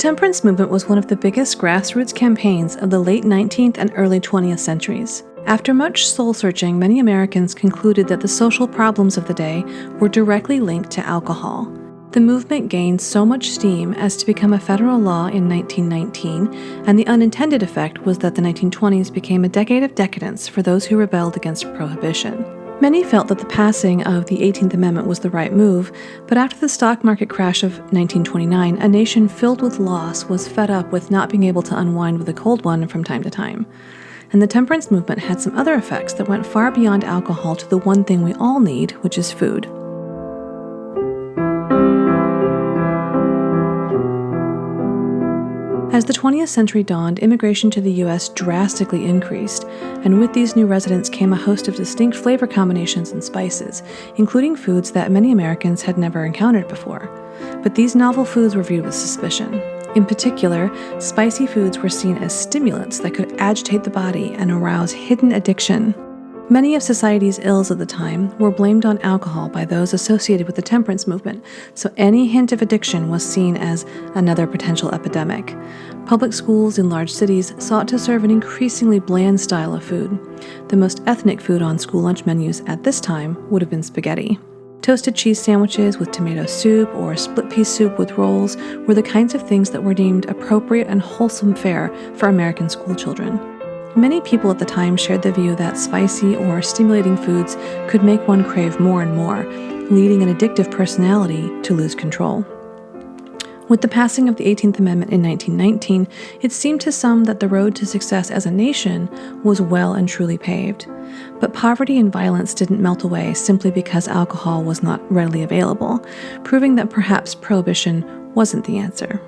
temperance movement was one of the biggest grassroots campaigns of the late 19th and early 20th centuries. After much soul-searching, many Americans concluded that the social problems of the day were directly linked to alcohol. The movement gained so much steam as to become a federal law in 1919, and the unintended effect was that the 1920s became a decade of decadence for those who rebelled against Prohibition. Many felt that the passing of the 18th Amendment was the right move, but after the stock market crash of 1929, a nation filled with loss was fed up with not being able to unwind with a cold one from time to time. And the temperance movement had some other effects that went far beyond alcohol to the one thing we all need, which is food. As the 20th century dawned, immigration to the U.S. drastically increased, and with these new residents came a host of distinct flavor combinations and spices, including foods that many Americans had never encountered before. But these novel foods were viewed with suspicion. In particular, spicy foods were seen as stimulants that could agitate the body and arouse hidden addiction. Many of society's ills at the time were blamed on alcohol by those associated with the temperance movement, so any hint of addiction was seen as another potential epidemic. Public schools in large cities sought to serve an increasingly bland style of food. The most ethnic food on school lunch menus at this time would have been spaghetti. Toasted cheese sandwiches with tomato soup or split pea soup with rolls were the kinds of things that were deemed appropriate and wholesome fare for American school children. Many people at the time shared the view that spicy or stimulating foods could make one crave more and more, leading an addictive personality to lose control. With the passing of the 18th Amendment in 1919, it seemed to some that the road to success as a nation was well and truly paved. But poverty and violence didn't melt away simply because alcohol was not readily available, proving that perhaps prohibition wasn't the answer.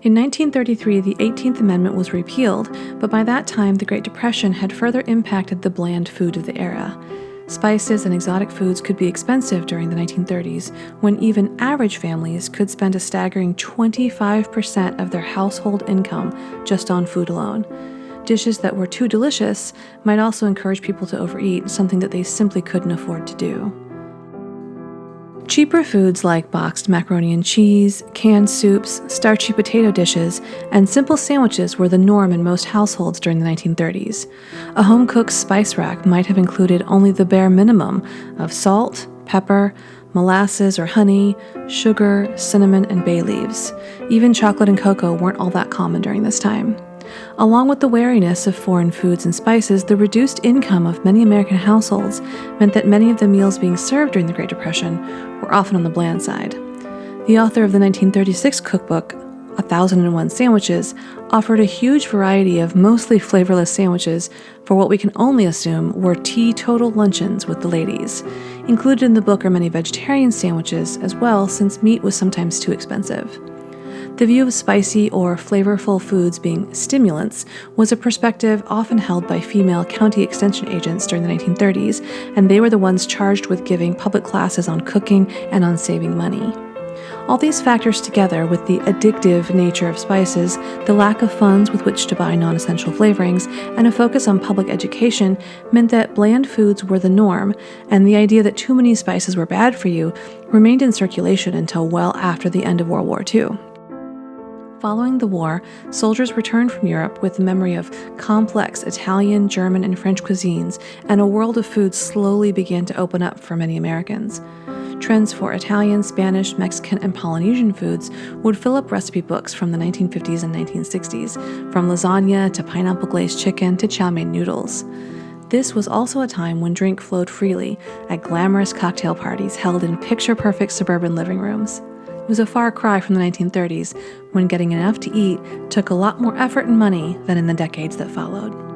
In 1933, the 18th Amendment was repealed, but by that time, the Great Depression had further impacted the bland food of the era. Spices and exotic foods could be expensive during the 1930s, when even average families could spend a staggering 25% of their household income just on food alone. Dishes that were too delicious might also encourage people to overeat, something that they simply couldn't afford to do. Cheaper foods like boxed macaroni and cheese, canned soups, starchy potato dishes, and simple sandwiches were the norm in most households during the 1930s. A home-cooked spice rack might have included only the bare minimum of salt, pepper, molasses or honey, sugar, cinnamon, and bay leaves. Even chocolate and cocoa weren't all that common during this time. Along with the wariness of foreign foods and spices, the reduced income of many American households meant that many of the meals being served during the Great Depression were often on the bland side. The author of the 1936 cookbook, 1001 Sandwiches, offered a huge variety of mostly flavorless sandwiches for what we can only assume were teetotal luncheons with the ladies. Included in the book are many vegetarian sandwiches as well, since meat was sometimes too expensive. The view of spicy or flavorful foods being stimulants was a perspective often held by female county extension agents during the 1930s, and they were the ones charged with giving public classes on cooking and on saving money. All these factors together with the addictive nature of spices, the lack of funds with which to buy non-essential flavorings, and a focus on public education meant that bland foods were the norm, and the idea that too many spices were bad for you remained in circulation until well after the end of World War II. Following the war, soldiers returned from Europe with the memory of complex Italian, German, and French cuisines, and a world of food slowly began to open up for many Americans. Trends for Italian, Spanish, Mexican, and Polynesian foods would fill up recipe books from the 1950s and 1960s, from lasagna to pineapple glazed chicken to chow mein noodles. This was also a time when drink flowed freely at glamorous cocktail parties held in picture-perfect suburban living rooms. It was a far cry from the 1930s, when getting enough to eat took a lot more effort and money than in the decades that followed.